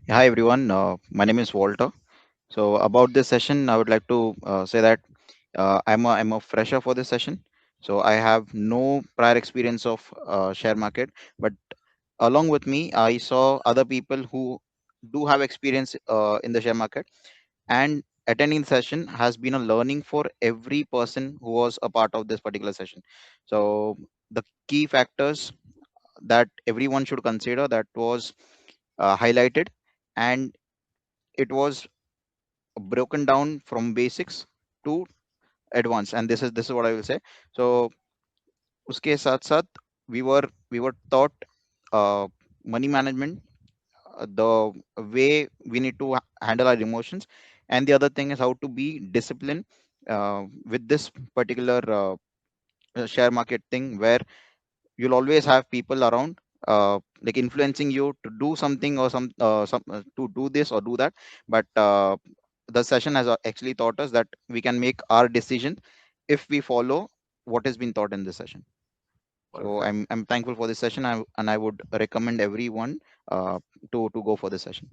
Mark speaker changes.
Speaker 1: Hi everyone, my name is Walter. So about this session, I would like to say that I'm a fresher for this session. So I have no prior experience of share market, but along with me, I saw other people who do have experience in the share market, and attending the session has been a learning for every person who was a part of this particular session. So the key factors that everyone should consider that was highlighted, and it was broken down from basics to advanced, and this is what I will say. So उसके साथ साथ we were we were taught uh, money management, the way we need to handle our emotions, and the other thing is how to be disciplined with this particular share market thing, where you'll always have people around like influencing you to do something or some to do this or do that. But the session has actually taught us that we can make our decision if we follow what has been taught in this session. So
Speaker 2: Perfect.
Speaker 1: I'm thankful for this session, and I would recommend everyone uh, to go for this session.